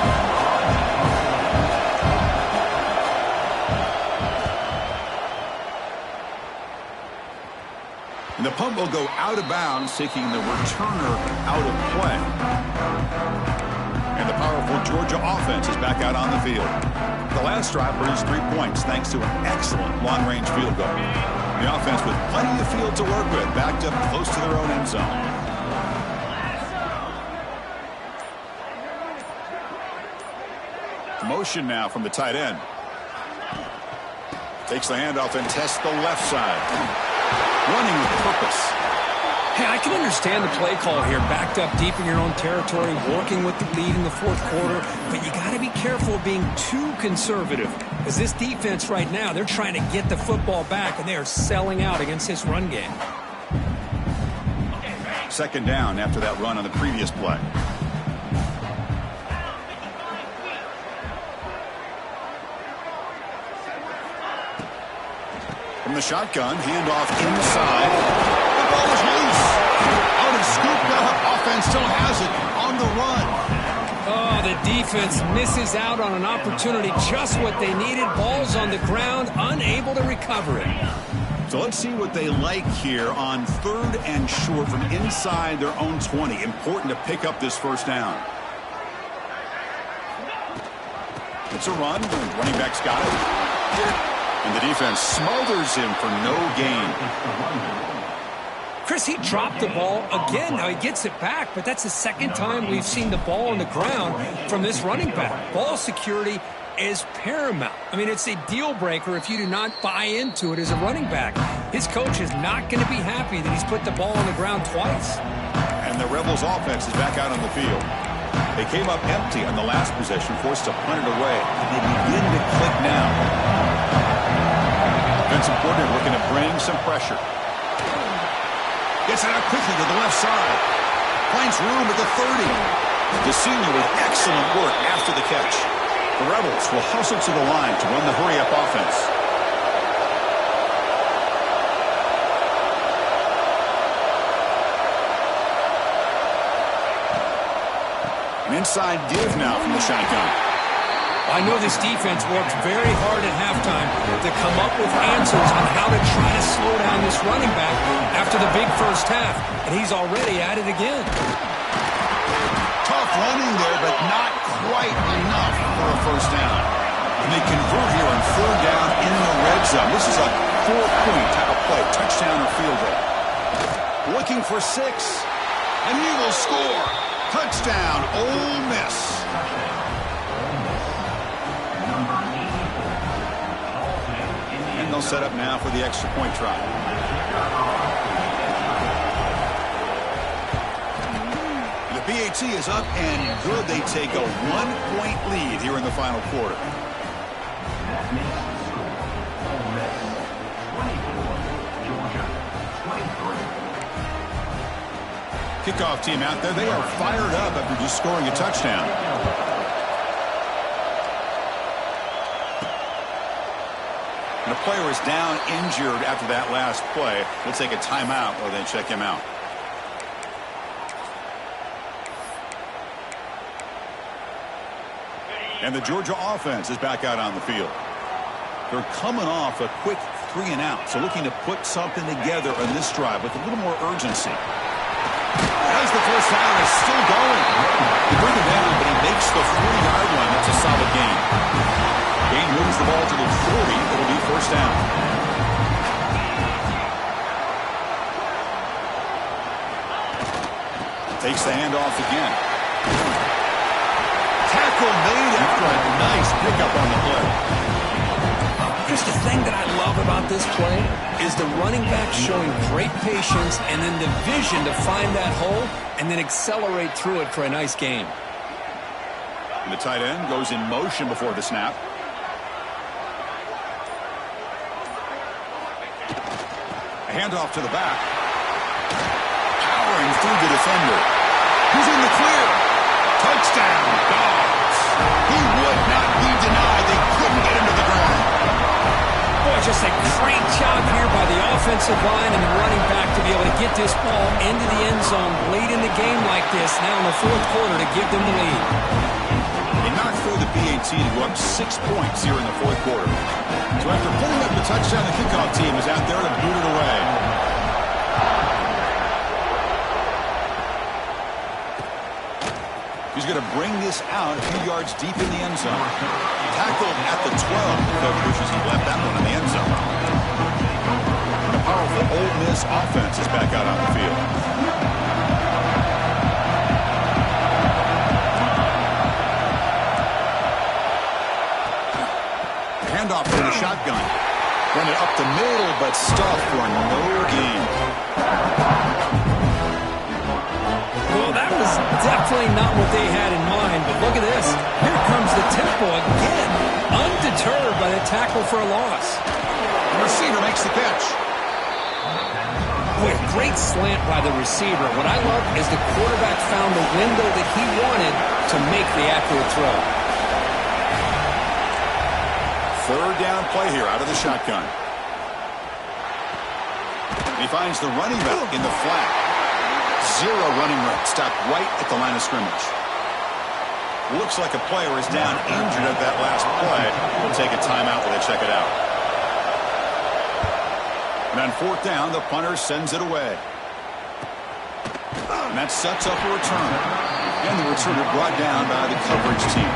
And the punt will go out of bounds, taking the returner out of play. And the powerful Georgia offense is back out on the field. The last drive produced 3 points thanks to an excellent long-range field goal. The offense with plenty of field to work with, backed up close to their own end zone. Motion now from the tight end. Takes the handoff and tests the left side. Running with purpose. Hey, I can understand the play call here. Backed up deep in your own territory, working with the lead in the fourth quarter. But you got to be careful of being too conservative. Because this defense right now, they're trying to get the football back, and they are selling out against this run game. Second down after that run on the previous play. From the shotgun, handoff inside. The ball is loose. Out of scoop now. Offense still has it on the run. Oh, the defense misses out on an opportunity. Just what they needed. Ball's on the ground, unable to recover it. So let's see what they like here on 3rd and short from inside their own 20. Important to pick up this first down. It's a run. Running back's got it. And the defense smothers him for no gain. Chris, he dropped the ball again. Now he gets it back, but that's the second time we've seen the ball on the ground from this running back. Ball security is paramount. I mean, it's a deal breaker if you do not buy into it as a running back. His coach is not going to be happy that he's put the ball on the ground twice. And the Rebels offense is back out on the field. They came up empty on the last possession, forced to punt it away. And they begin to click now. Vincent Porter looking to bring some pressure. Gets it out quickly to the left side. Finds room at the 30. The senior with excellent work after the catch. The Rebels will hustle to the line to run the hurry-up offense. An inside give now from the shotgun. I know this defense worked very hard at halftime to come up with answers on how to try to slow down this running back after the big first half, and he's already at it again. Tough running there, but not quite enough for a first down. And they convert here on third down in the red zone. This is a 4-point type of play, touchdown or field goal. Looking for 6, and he will score. Touchdown, Ole Miss. And they'll set up now for the extra point try. The PAT is up and good. They take a 1-point lead here in the final quarter. Kickoff team out there. They are fired up after just scoring a touchdown. And the player is down injured after that last play. We'll take a timeout while they check him out. And the Georgia offense is back out on the field. They're coming off a quick 3-and-out, so looking to put something together on this drive with a little more urgency. As the first down is still going. He bring him down, but he makes the 40-yard line. That's a solid gain. Gain moves the ball to the 40. It'll be first down. Takes the handoff again. Tackle made after a nice pickup on the play. Just the thing that I love about this play is the running back showing great patience and then the vision to find that hole and then accelerate through it for a nice gain. And the tight end goes in motion before the snap. A handoff to the back. Powering through the defender. He's in the clear. Touchdown, Dogs. He would not be denied. They couldn't get him to the ground. Boy, just a great job here by the offensive line and the running back to be able to get this ball into the end zone late in the game like this, now in the fourth quarter, to give them the lead. They knocked through the PAT to go up 6 points here in the fourth quarter. So after putting up the touchdown, the kickoff team is out there to boot it away. He's going to bring this out a few yards deep in the end zone. Tackled at the 12. Coach wishes he left that one in the end zone. The powerful Ole Miss offense is back out on the field. Handoff from the shotgun. Run it up the middle, but stuffed for no gain. Well, that was definitely not what they had in mind, but look at this. Here comes the tempo again. Undeterred by the tackle for a loss. The receiver makes the catch. Boy, great slant by the receiver. What I love is the quarterback found the window that he wanted to make the accurate throw. Third down play here out of the shotgun. He finds the running back in the flat. Zero running room. Stopped right at the line of scrimmage. Looks like a player is down injured at that last play. We'll take a timeout while they check it out. And on fourth down, the punter sends it away. And that sets up a return. And the returner brought down by the coverage team.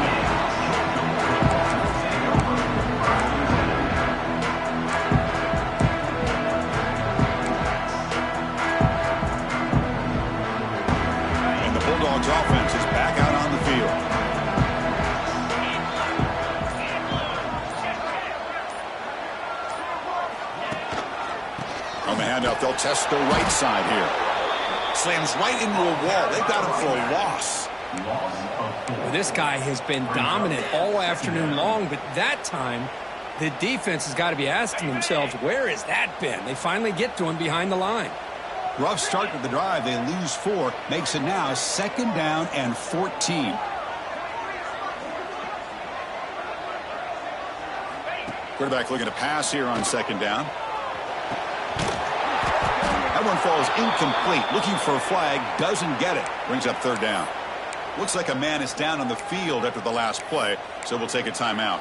Bulldogs offense is back out on the field. On the handoff, they'll test the right side here. Slams right into a wall. They've got him for a loss. Well, this guy has been dominant all afternoon long, but that time, the defense has got to be asking themselves, where has that been? They finally get to him behind the line. Rough start to the drive. They lose 4. Makes it now second down and 14. Quarterback looking to pass here on second down. That one falls incomplete. Looking for a flag. Doesn't get it. Brings up third down. Looks like a man is down on the field after the last play, so we'll take a timeout.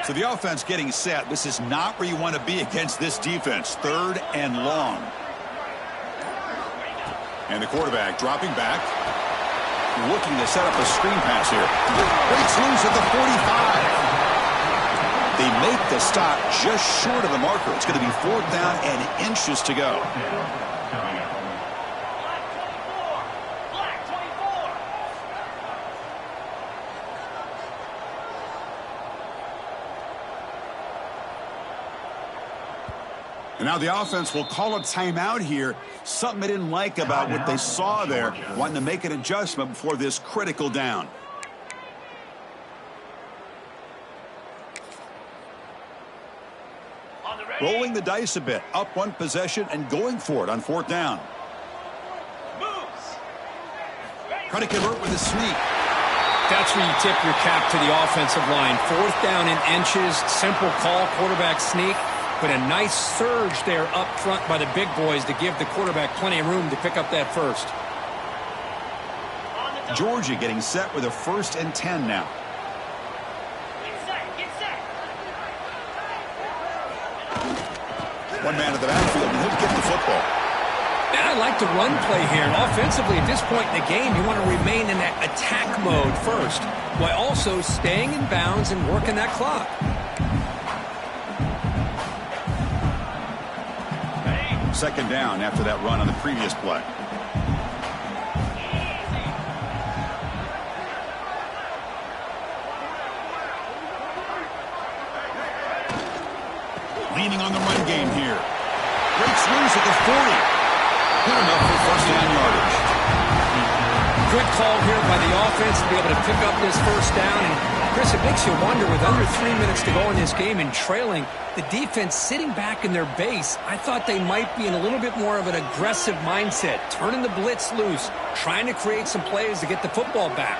So the offense getting set. This is not where you want to be against this defense. 3rd and long. And the quarterback dropping back. Looking to set up a screen pass here. Breaks loose at the 45. They make the stop just short of the marker. It's going to be 4th down and inches to go. And now the offense will call a timeout here. Something they didn't like about what they saw there. Wanting to make an adjustment before this critical down. Rolling the dice a bit. Up 1 possession and going for it on 4th down. Trying to convert with a sneak. That's where you tip your cap to the offensive line. 4th down in inches. Simple call. Quarterback sneak. But a nice surge there up front by the big boys to give the quarterback plenty of room to pick up that first. Georgia getting set with a 1st and 10 now. One man at the backfield, and he'll get the football. And I like the run play here. And offensively, at this point in the game, you want to remain in that attack mode first, while also staying in bounds and working that clock. Second down after that run on the previous play. Leaning on the run game here. Breaks loose at the 40. Good enough for 1st down yardage. Good call here by the offense to be able to pick up this 1st down. And Chris, it makes you wonder, with under 3 minutes to go in this game and trailing, the defense sitting back in their base, I thought they might be in a little bit more of an aggressive mindset, turning the blitz loose, trying to create some plays to get the football back.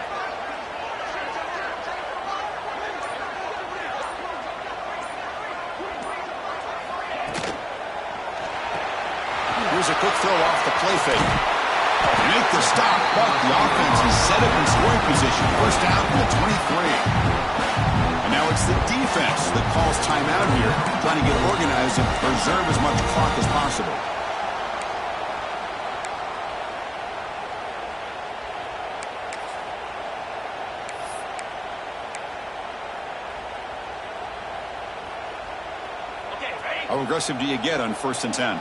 Here's a quick throw off the play fake. Make the stop, but the offense is set up in scoring position. 1st down from the 23. And now it's the defense that calls timeout here, trying to get organized and preserve as much clock as possible. How aggressive do you get on 1st and 10?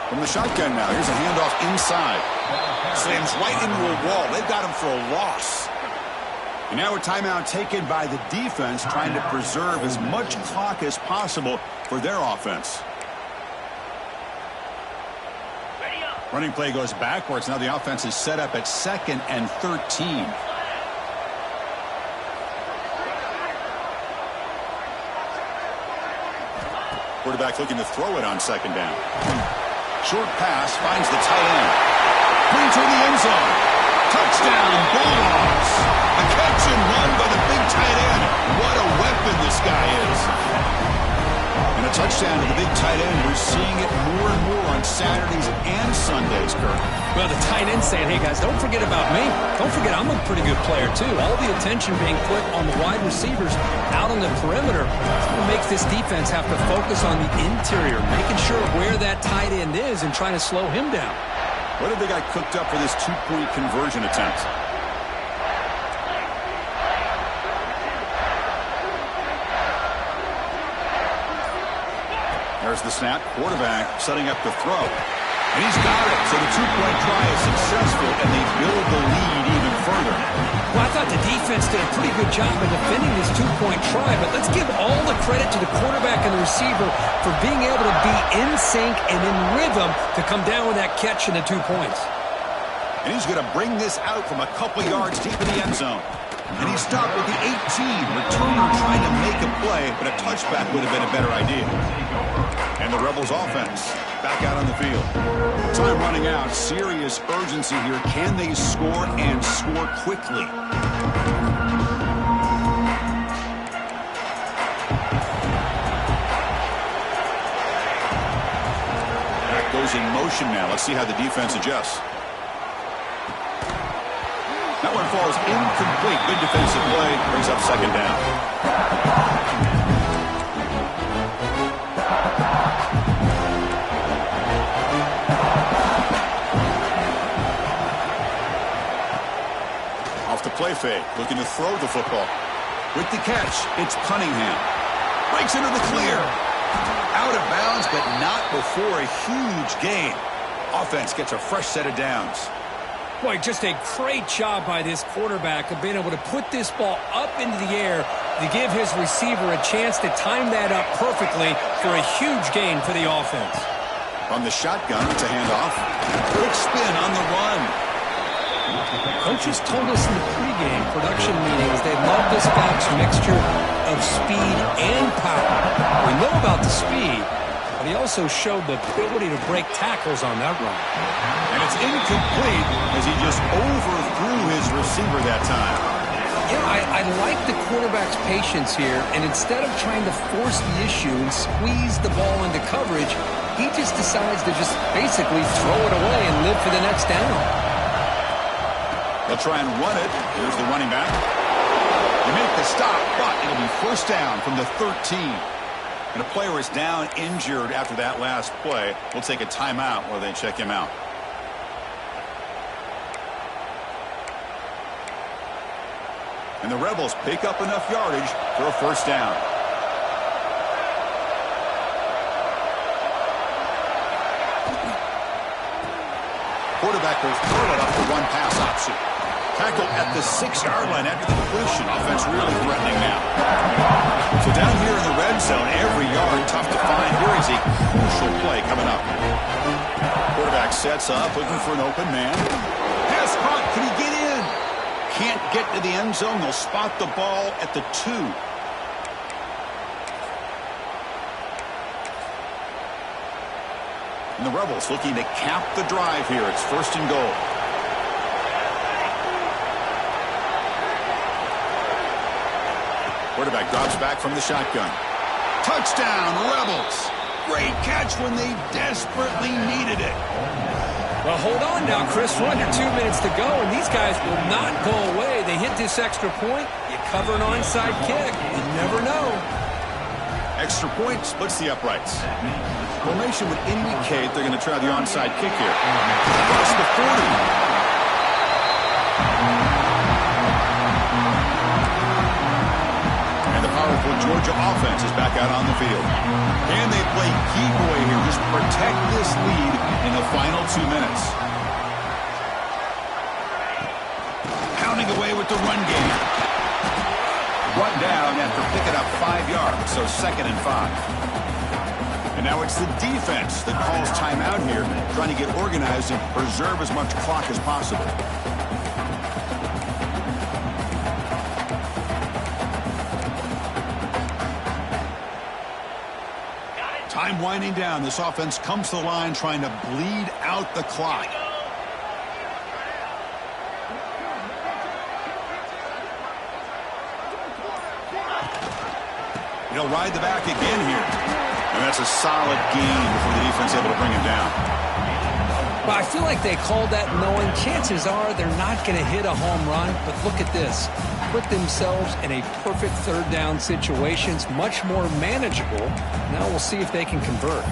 From the shotgun now. Here's a handoff inside. Slams right into a wall. They've got him for a loss. And now a timeout taken by the defense, trying to preserve as much clock as possible for their offense. Running play goes backwards. Now the offense is set up at 2nd and 13. Quarterback looking to throw it on 2nd down. Short pass finds the tight end. Brings her in the end zone. Touchdown, Bulldogs. A catch and run by the big tight end. What a weapon this guy is. And a touchdown to the big tight end. We're seeing it more and more on Saturdays and Sundays, Kirk. Well, the tight end saying, hey, guys, don't forget about me. Don't forget I'm a pretty good player, too. All the attention being put on the wide receivers out on the perimeter. It makes this defense have to focus on the interior, making sure where that tight end is and trying to slow him down. What have they got cooked up for this 2-point conversion attempt? There's the snap. Quarterback setting up the throw. And he's got it. So the 2-point try is successful, and they build the lead even further. Well, I thought the defense did a pretty good job of defending this 2-point try, but let's give all the credit to the quarterback and the receiver for being able to be in sync and in rhythm to come down with that catch and the 2 points. And he's going to bring this out from a couple yards deep in the end zone. And he stopped with the 18. Returner trying to make a play, but a touchback would have been a better idea. And the Rebels offense back out on the field. Time running out. Serious urgency here. Can they score and score quickly? Back goes in motion now. Let's see how the defense adjusts. That one falls incomplete. Good defensive play. Brings up second down. Off the play fake, looking to throw the football. With the catch, it's Cunningham. Breaks into the clear. Out of bounds, but not before a huge gain. Offense gets a fresh set of downs. Boy, just a great job by this quarterback of being able to put this ball up into the air to give his receiver a chance to time that up perfectly for a huge gain for the offense. On the shotgun, it's a handoff. Quick spin on the run. Coaches told us in the pregame production meetings they love this back's mixture of speed and power. We know about the speed, but he also showed the ability to break tackles on that run. And it's incomplete as he just overthrew his receiver that time. Yeah, I like the quarterback's patience here, and instead of trying to force the issue and squeeze the ball into coverage, he just decides to just basically throw it away and live for the next down. They'll try and run it. Here's the running back. They make the stop, but it'll be first down from the 13. And a player is down injured after that last play. We'll take a timeout while they check him out. And the Rebels pick up enough yardage for a first down. Quarterback will throw it up for one pass option. Tackle at the 6-yard line after the completion. Offense really threatening now. So down here in the red zone, every yard tough to find. Here is a crucial play coming up. Quarterback sets up, looking for an open man. Pass caught. Can he get in? Can't get to the end zone. They'll spot the ball at the 2. And the Rebels looking to cap the drive here. It's first and goal. Quarterback drops back from the shotgun. Touchdown, Rebels. Great catch when they desperately needed it. Well, hold on now, Chris. We're under 2 minutes to go, and these guys will not go away. They hit this extra point. You cover an onside kick. You never know. Extra point splits the uprights. Formation would indicate they're going to try the onside kick here. Across the 40. And the powerful Georgia offense is back out on the field. And they play keep away here. Just protect this lead in the final 2 minutes. Pounding away with the run game. One down after picking up 5 yards, so 2nd and 5. And now it's the defense that calls timeout here, trying to get organized and preserve as much clock as possible. Time winding down. This offense comes to the line trying to bleed out the clock. He'll ride the back again here. And that's a solid gain before the defense able to bring him down. Well, I feel like they called that knowing chances are they're not going to hit a home run. But look at this. Put themselves in a perfect third down situation. It's much more manageable. Now we'll see if they can convert.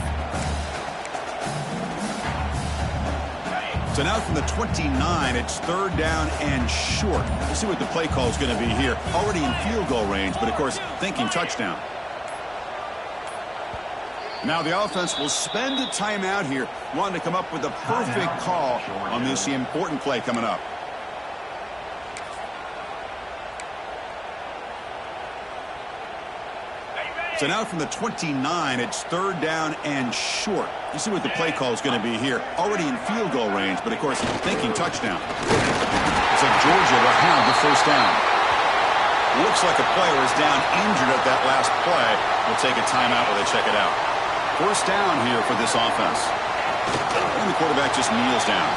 So now from the 29, it's 3rd down and short. Let's see what the play call is going to be here. Already in field goal range, but of course thinking touchdown. Now the offense will spend a timeout here, wanting to come up with a perfect call on this important play coming up. So now from the 29, it's 3rd down and short. You see what the play call is going to be here. Already in field goal range, but of course thinking touchdown. So Georgia will have the first down. Looks like a player is down injured at that last play. We'll take a timeout while they check it out. First down here for this offense. And the quarterback just kneels down.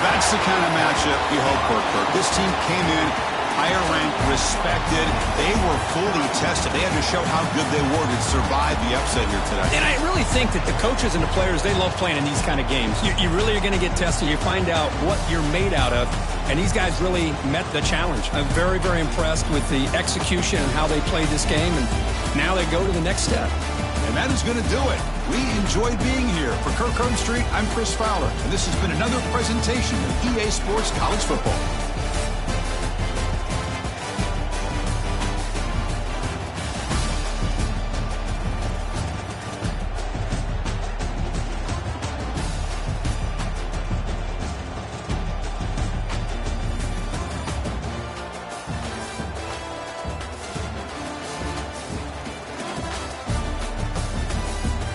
That's the kind of matchup you hope for, Kirk. This team came in higher ranked, respected. They were fully tested. They had to show how good they were to survive the upset here today. And I really think that the coaches and the players, they love playing in these kind of games. You really are going to get tested. You find out what you're made out of. And these guys really met the challenge. I'm very, very impressed with the execution and how they played this game. And now they go to the next step. And that is going to do it. We enjoyed being here. For Kirk Street, I'm Chris Fowler. And this has been another presentation of EA Sports College Football.